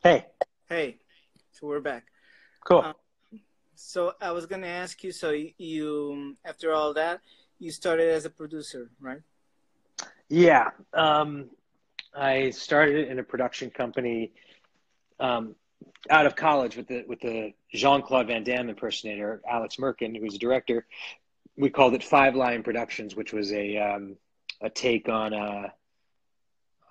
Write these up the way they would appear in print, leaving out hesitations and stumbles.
Hey, Hey, so we're back. cool. Um, so I was gonna ask you. So after all that, you started as a producer, right? Yeah, I started in a production company um, out of college with the Jean-Claude Van Damme impersonator, Alex Merkin, who was a director. We called it Five Line Productions, which was a take on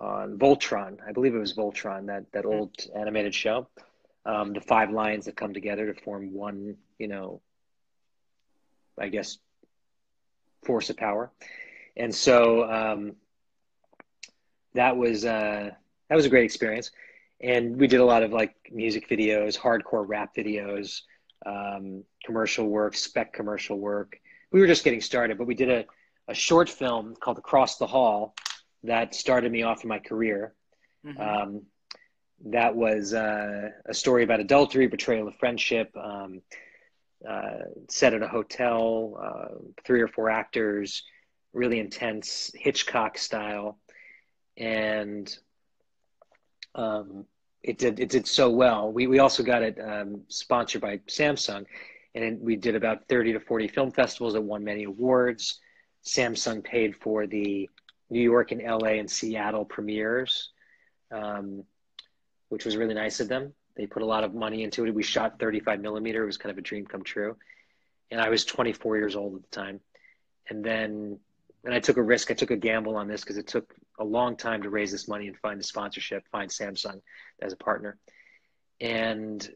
Voltron. I believe it was Voltron, that Mm. old animated show. The five lines that come together to form one, I guess, force of power. And so that was uh, that was a great experience. And we did a lot of like music videos, hardcore rap videos, commercial work, spec commercial work. We were just getting started, but we did a short film called Across the Hall that started me off in my career. Mm-hmm. Um, that was a story about adultery, betrayal of friendship, set at a hotel, three or four actors, really intense Hitchcock style. And it did so well. We also got it sponsored by Samsung, and we did about 30 to 40 film festivals that won many awards. Samsung paid for the New York and LA and Seattle premieres, um, which was really nice of them. They put a lot of money into it. We shot 35 millimeter. It was kind of a dream come true. And I was 24 years old at the time. And then, and I took a risk. I took a gamble on this because it took a long time to raise this money and find the sponsorship, find Samsung as a partner. And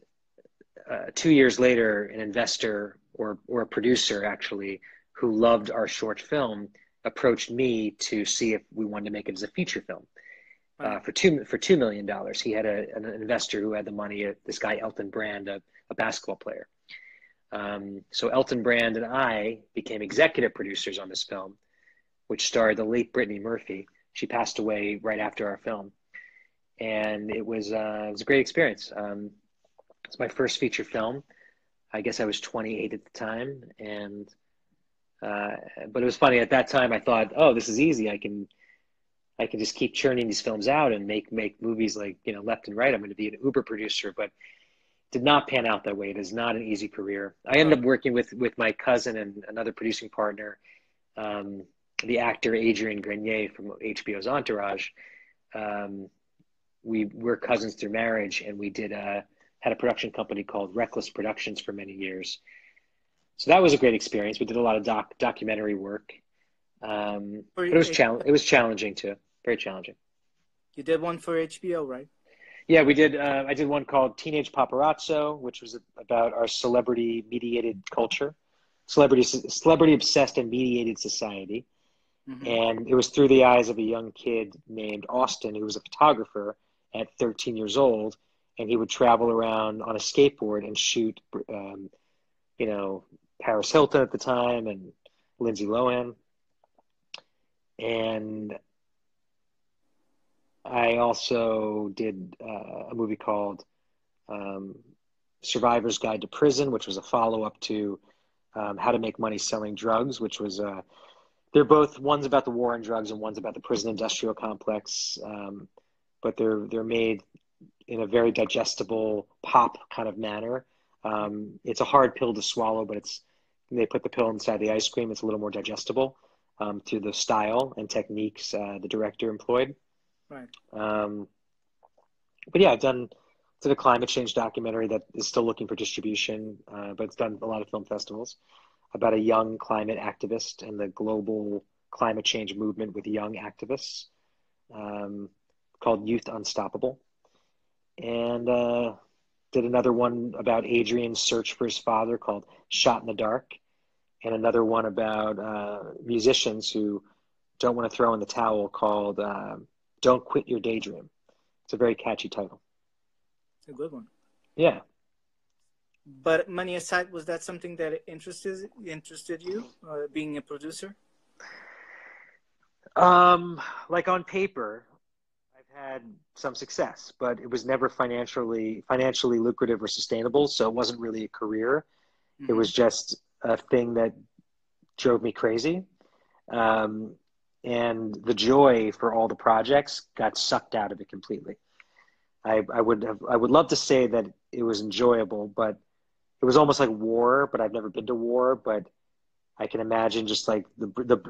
2 years later, an investor or a producer actually who loved our short film approached me to see if we wanted to make it as a feature film Right. for $2 million. He had an investor who had the money. This guy Elton Brand, a basketball player. So Elton Brand and I became executive producers on this film, which starred the late Brittany Murphy. She passed away right after our film, and it was a great experience. It's my first feature film. I guess I was 28 at the time, and uh, but it was funny at that time. I thought, oh, this is easy. I can just keep churning these films out and make movies like left and right. I'm going to be an Uber producer, but did not pan out that way. It is not an easy career. I Oh, ended up working with my cousin and another producing partner, um, the actor Adrian Grenier from HBO's Entourage. Um, we were cousins through marriage, and we had a production company called Reckless Productions for many years. So that was a great experience. We did a lot of documentary work, for but H- it was challenging too, very challenging. you did one for HBO, right? Yeah, we did. I did one called Teenage Paparazzo, which was about our celebrity mediated culture, celebrity obsessed and mediated society. Mm-hmm. And it was through the eyes of a young kid named Austin, who was a photographer at 13 years old, and he would travel around on a skateboard and shoot, you know, Paris Hilton at the time and Lindsay Lohan. And I also did a movie called um, Survivor's Guide to Prison, which was a follow up to How to Make Money Selling Drugs, which was they're both one's about the war on drugs and one's about the prison industrial complex, but they're made in a very digestible pop kind of manner. It's a hard pill to swallow, but it's they put the pill inside the ice cream. It's a little more digestible through the style and techniques the director employed. Right. Um, but yeah, I've did a climate change documentary that is still looking for distribution, but it's done a lot of film festivals about a young climate activist and the global climate change movement with young activists, um, called Youth Unstoppable. And did another one about Adrian's search for his father called Shot in the Dark, and another one about musicians who don't want to throw in the towel called Don't Quit Your Daydream. It's a very catchy title. It's a good one. Yeah. But money aside, was that something that interested you, being a producer? Um, like on paper, I've had some success, but it was never financially lucrative or sustainable. So it wasn't really a career. It Mm-hmm. was just a thing that drove me crazy. And the joy for all the projects got sucked out of it completely. I would love to say that it was enjoyable, but it was almost like war, but I've never been to war, but I can imagine just like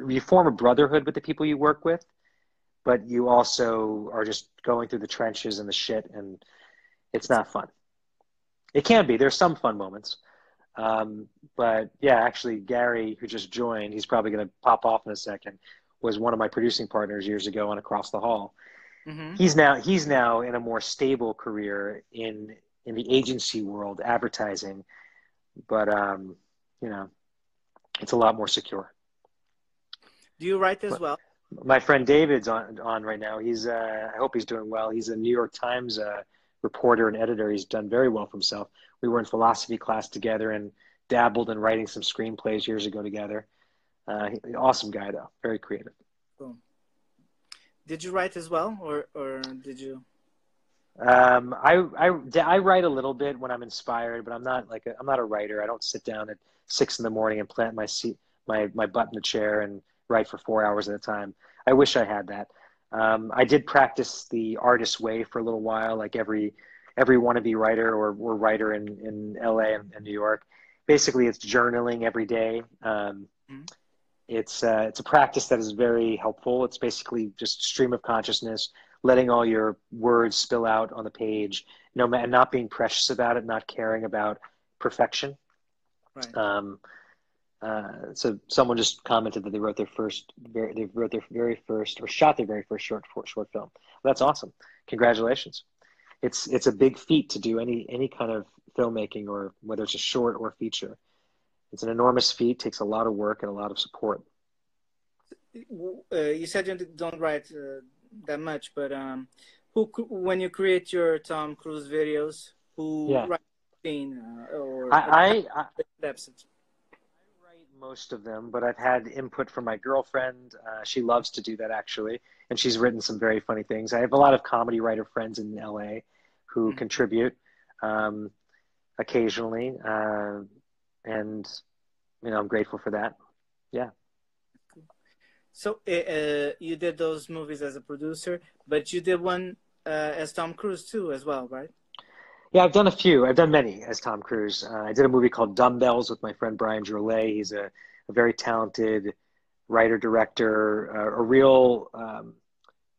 you form a brotherhood with the people you work with, but you also are just going through the trenches and the shit, and it's not fun. It can be. There's some fun moments. But yeah, actually, Gary, who just joined, he's probably going to pop off in a second, was one of my producing partners years ago on Across the Hall. Mm-hmm. He's now in a more stable career in the agency world, advertising, but you know, it's a lot more secure. Do you write as But well? my friend David's on right now. He's I hope he's doing well. He's a New York Times reporter and editor. He's done very well for himself. We were in philosophy class together and dabbled in writing some screenplays years ago together. Awesome guy though, very creative. Cool. Did you write as well, or did you? I write a little bit when I'm inspired, but I'm not a writer. I don't sit down at 6 in the morning and plant my butt in the chair and write for 4 hours at a time. I wish I had that. I did practice the artist way for a little while, like every wannabe writer or writer in LA and New York. Basically, it's journaling every day. Mhm. It's a practice that is very helpful. It's basically just stream of consciousness, letting all your words spill out on the page, and not being precious about it, not caring about perfection. Right. Um, so someone just commented that they wrote their very first or shot their very first short film. Well, that's awesome. Congratulations. It's a big feat to do any kind of filmmaking, or whether it's a short or feature. It's an enormous feat, takes a lot of work and a lot of support. You said you don't write that much, but when you create your Tom Cruise videos, who Yeah. writes the scene or I episodes? write most of them, but I've had input from my girlfriend. She loves to do that actually, and she's written some very funny things. I have a lot of comedy writer friends in LA who Mhm. contribute um, occasionally, and I'm grateful for that. Yeah. So you did those movies as a producer, but you did one as Tom Cruise too, as well, right? Yeah, I've done a few. I've done many as Tom Cruise. I did a movie called Dumbbells with my friend Brian Drolet. He's a very talented writer, director, a real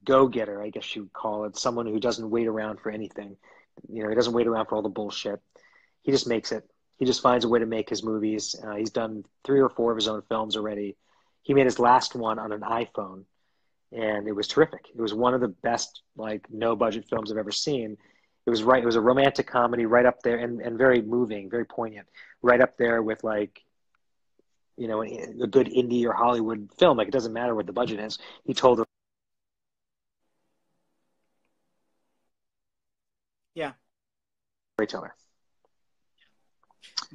go-getter, I guess you would call it. Someone who doesn't wait around for anything. He doesn't wait around for all the bullshit. He just makes it. He just finds a way to make his movies. He's done 3 or 4 of his own films already. He made his last one on an iPhone, and it was terrific. It was one of the best, like, no budget films I've ever seen. It was right. It was a romantic comedy right up there, and very moving, very poignant, right up there with, like, a good indie or Hollywood film. Like, it doesn't matter what the budget is. He told a Yeah. storyteller.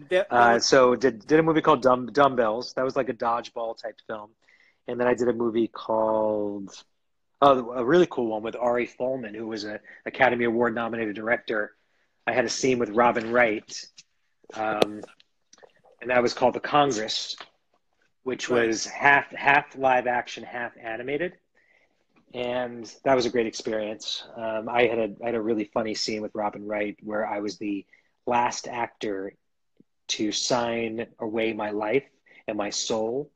There was. So did a movie called Dumbbells. That was like a dodgeball type film, and then I did a movie called a really cool one with Ari Folman, who was a Academy Award nominated director. I had a scene with Robin Wright, um, and that was called The Congress, which Right. was half live action, half animated, and that was a great experience. I had a really funny scene with Robin Wright where I was the last actor to sign away my life and my soul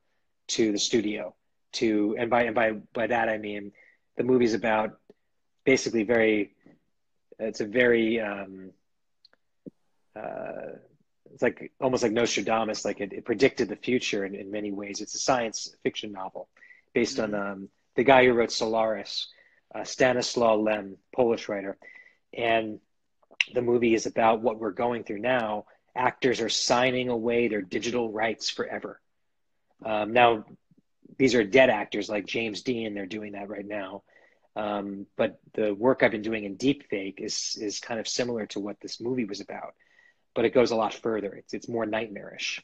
to the studio. And by that I mean the movie's about basically very it's a very uh, it's like almost like Nostradamus, like it predicted the future in many ways. It's a science fiction novel based on Hmm. the guy who wrote Solaris, Stanislaw Lem, Polish writer, and the movie is about what we're going through now. Actors are signing away their digital rights forever. Now, these are dead actors like James Dean. They're doing that right now. But the work I've been doing in deepfake is kind of similar to what this movie was about, but it goes a lot further. It's more nightmarish.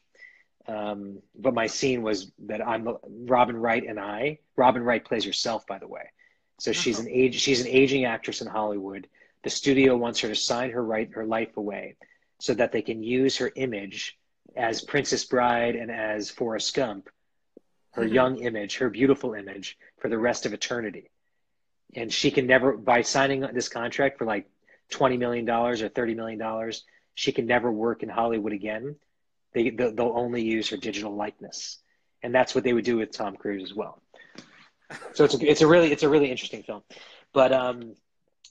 But my scene was that I'm Robin Wright and I. Robin Wright plays herself, by the way. So Oh. she's an aging actress in Hollywood. The studio wants her to sign her life away so that they can use her image as Princess Bride and as Forrest Gump, her young image, her beautiful image, for the rest of eternity. And she can never, by signing this contract for like $20 million or $30 million, she can never work in Hollywood again. They'll only use her digital likeness. And that's what they would do with Tom Cruise as well. So it's a really interesting film. But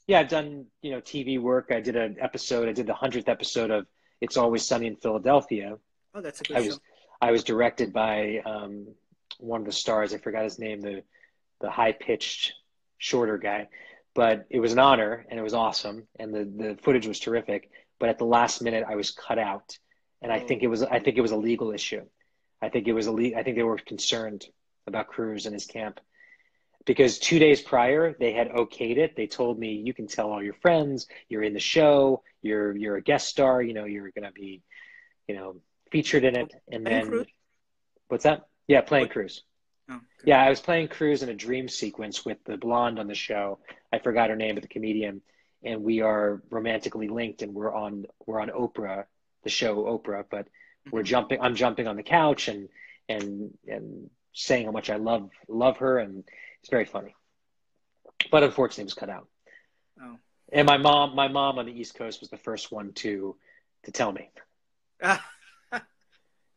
yeah, I've done, TV work. I did the 100th episode of It's Always Sunny in Philadelphia. Oh, that's a good show. I was directed by one of the stars. I forgot his name, the high-pitched, shorter guy. But it was an honor, and it was awesome, and the footage was terrific. But at the last minute, I was cut out, and I think it was a legal issue. I think they were concerned about Cruise and his camp, because 2 days prior they had okayed it. They told me, you can tell all your friends, you're in the show, you're a guest star, you're going to be, featured in it. And then, Cruise? What's that? Yeah, playing Cruise. Oh, okay. Yeah, I was playing Cruise in a dream sequence with the blonde on the show. I forgot her name, but the comedian, and we are romantically linked, and we're on Oprah, the show Oprah, but I'm jumping on the couch and saying how much I love her, and it's very funny. But unfortunately it was cut out. Oh. And my mom on the East Coast was the first one to tell me.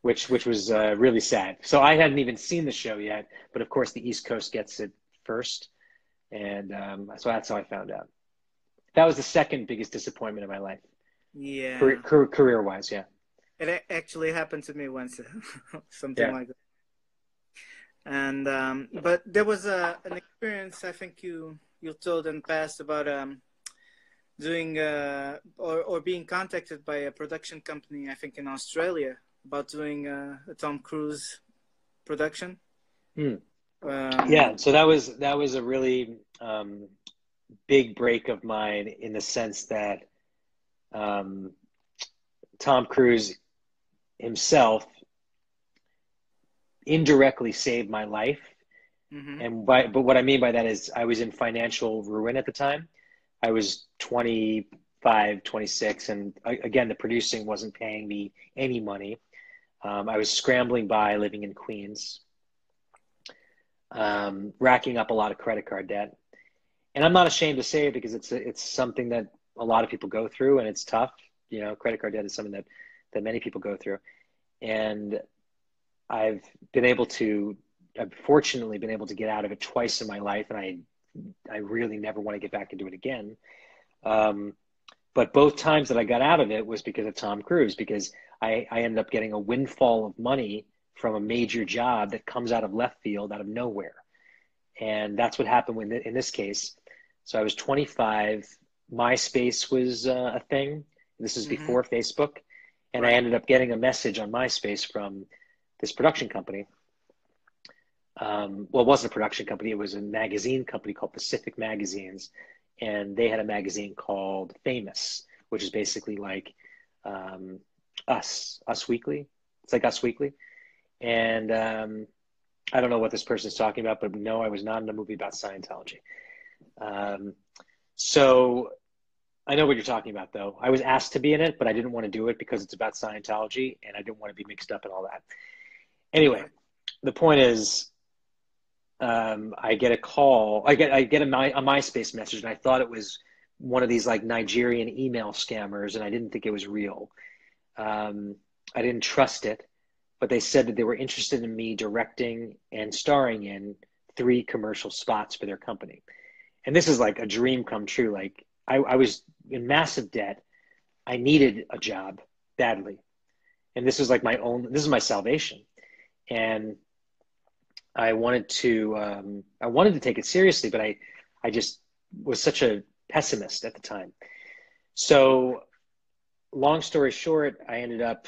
Which was really sad. So I hadn't even seen the show yet, but of course the East Coast gets it first, and so that's how I found out. That was the second biggest disappointment in my life. Yeah. Career-wise, yeah. It actually happened to me once, something like that. And but there was an experience I think you told in the past about doing or being contacted by a production company, I think in Australia, about doing a Tom Cruise production. Yeah, so that was a really big break of mine, in the sense that Tom Cruise himself indirectly saved my life. But what I mean by that is I was in financial ruin at the time. I was 25, 26, and again, the producing wasn't paying me any money. I was scrambling by, living in Queens, racking up a lot of credit card debt. And I'm not ashamed to say it, because it's something that a lot of people go through, and it's tough. Credit card debt is something that many people go through. And I've fortunately been able to get out of it twice in my life, and I really never want to get back into it again. But both times that I got out of it was because of Tom Cruise, because I ended up getting a windfall of money from a major job that comes out of left field, out of nowhere. And that's what happened in this case. So I was 25. MySpace was a thing. This is before Facebook. And I ended up getting a message on MySpace from this production company. Well, it wasn't a production company. It was a magazine company called Pacific Magazines. And they had a magazine called Famous, which is basically like Us Weekly. It's like Us Weekly. And I don't know what this person's talking about, but no, I was not in a movie about Scientology. So I know what you're talking about, though. I was asked to be in it, but I didn't want to do it because it's about Scientology, and I didn't want to be mixed up in all that. Anyway, the point is, I get a call. I get a MySpace message, and I thought it was one of these like Nigerian email scammers, and I didn't think it was real. I didn't trust it, but they said that they were interested in me directing and starring in 3 commercial spots for their company. And this is like a dream come true. Like I was in massive debt. I needed a job badly. And this is like this is my salvation. And I wanted to take it seriously, but I just was such a pessimist at the time. So long story short, I ended up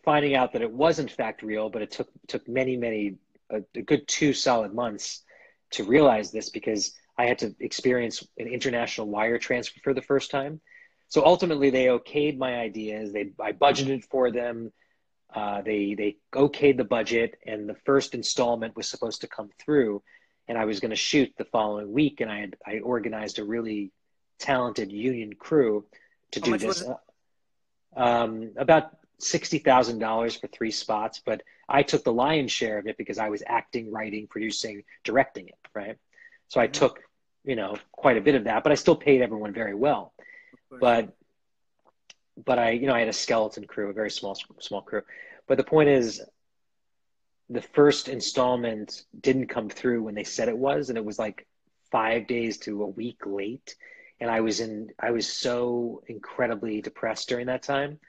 finding out that it was in fact real, but it took many, a good 2 solid months to realize this, because I had to experience an international wire transfer for the first time. So ultimately they okayed my ideas. I budgeted for them. They okayed the budget, and the first installment was supposed to come through, and I was going to shoot the following week. And I organized a really talented union crew to do this. About $60,000 for 3 spots, but I took the lion's share of it because I was acting, writing, producing, directing it, right? So I took, quite a bit of that, but I still paid everyone very well. course. but I, I had a skeleton crew, a very small crew. But the point is, the first installment didn't come through when they said it was, and it was like 5 days to a week late. And I was so incredibly depressed during that time,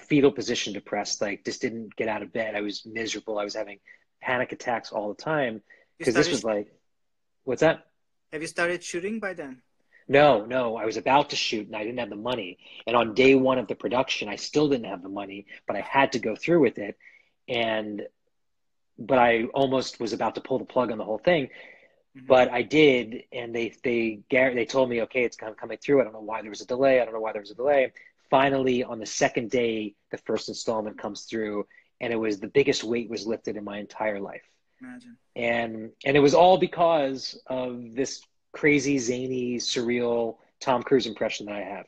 fetal position depressed, like just didn't get out of bed. I was miserable. I was having panic attacks all the time because this was like, what's that? Have you started shooting by then? No, I was about to shoot and I didn't have the money. And on day one of the production, I still didn't have the money, but I had to go through with it. But I almost was about to pull the plug on the whole thing. But I did, and they told me, okay, it's kind of coming through. I don't know why there was a delay. Finally, on the second day, the first installment comes through, and it was the biggest weight was lifted in my entire life. Imagine. And it was all because of this crazy, zany, surreal Tom Cruise impression that I have.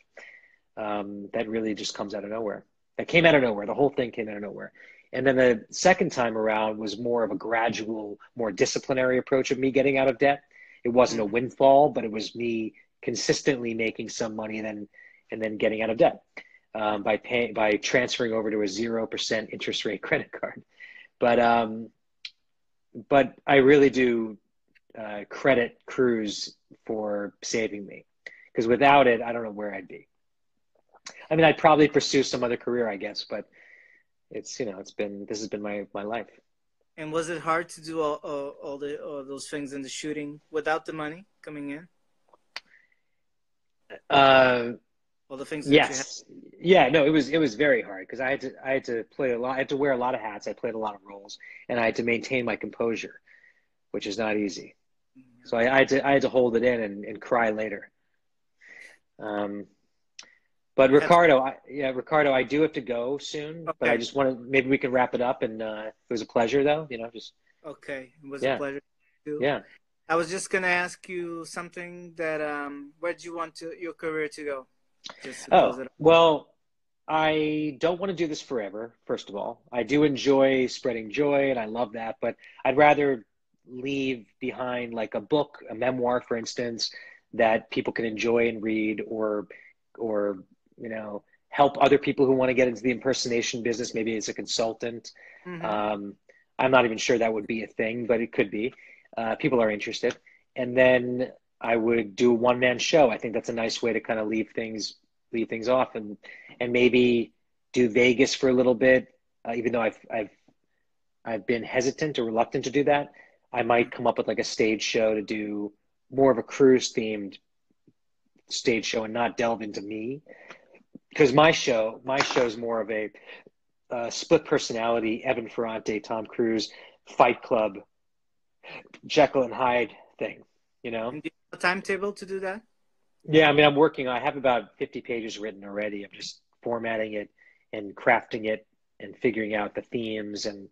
That really just comes out of nowhere. That came out of nowhere. The whole thing came out of nowhere. And then the second time around was more of a gradual, more disciplinary approach of me getting out of debt. It wasn't a windfall, but it was me consistently making some money and then getting out of debt by transferring over to a 0% interest rate credit card. But I really do credit Cruise for saving me, because without it, I don't know where I'd be. I mean, I'd probably pursue some other career, I guess, but this has been my life. And was it hard to do all those things in the shooting without the money coming in? All the things that yes. you had? Yeah, no, it was very hard because I had to play a lot. I had to wear a lot of hats. I played a lot of roles, and I had to maintain my composure, which is not easy. So I had to hold it in and cry later. But Ricardo, I do have to go soon. Okay. But I just maybe we can wrap it up. And it was a pleasure, though. Just okay. It was a pleasure too. Yeah. I was just gonna ask you something that where do you want your career to go? Just to close it up. Well, I don't want to do this forever. First of all, I do enjoy spreading joy, and I love that. But I'd rather leave behind like a book, a memoir, for instance, that people can enjoy and read, or help other people who want to get into the impersonation business, maybe as a consultant. I'm not even sure that would be a thing, but it could be. People are interested. And then I would do a one-man show. I think that's a nice way to kind of leave things off, and maybe do Vegas for a little bit. Even though I've been hesitant or reluctant to do that, I might come up with like a stage show to do more of a cruise themed stage show and not delve into me, because my show is more of a split personality, Evan Ferrante, Tom Cruise, Fight Club, Jekyll and Hyde thing. And do you have a timetable to do that? Yeah, I mean, I have about 50 pages written already. I'm just formatting it and crafting it and figuring out the themes and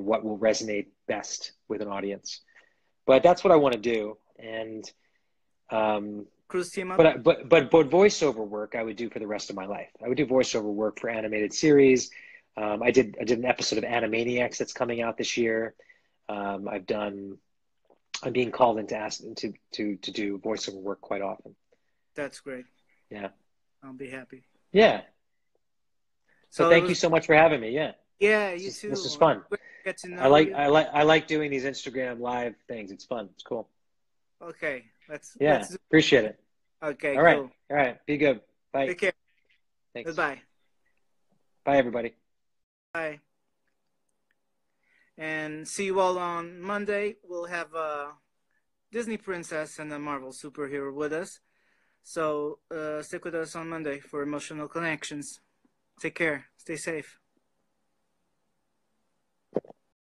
what will resonate best with an audience. But that's what I want to do. And Cruise team up. But voiceover work I would do for the rest of my life. I would do voiceover work for animated series. I did an episode of Animaniacs that's coming out this year. I'm being called in to ask to do voiceover work quite often. That's great. Yeah. I'll be happy. Yeah. So thank you so much for having me. Yeah. Yeah, you too. This is fun. Get to know I like doing these Instagram live things. It's fun. It's cool. Okay. Let's appreciate it. Okay. All right. Cool. All right. Be good. Bye. Take care. Thanks. Goodbye. Bye, everybody. Bye. And see you all on Monday. We'll have a Disney princess and a Marvel superhero with us. So stick with us on Monday for Emotional Connections. Take care. Stay safe.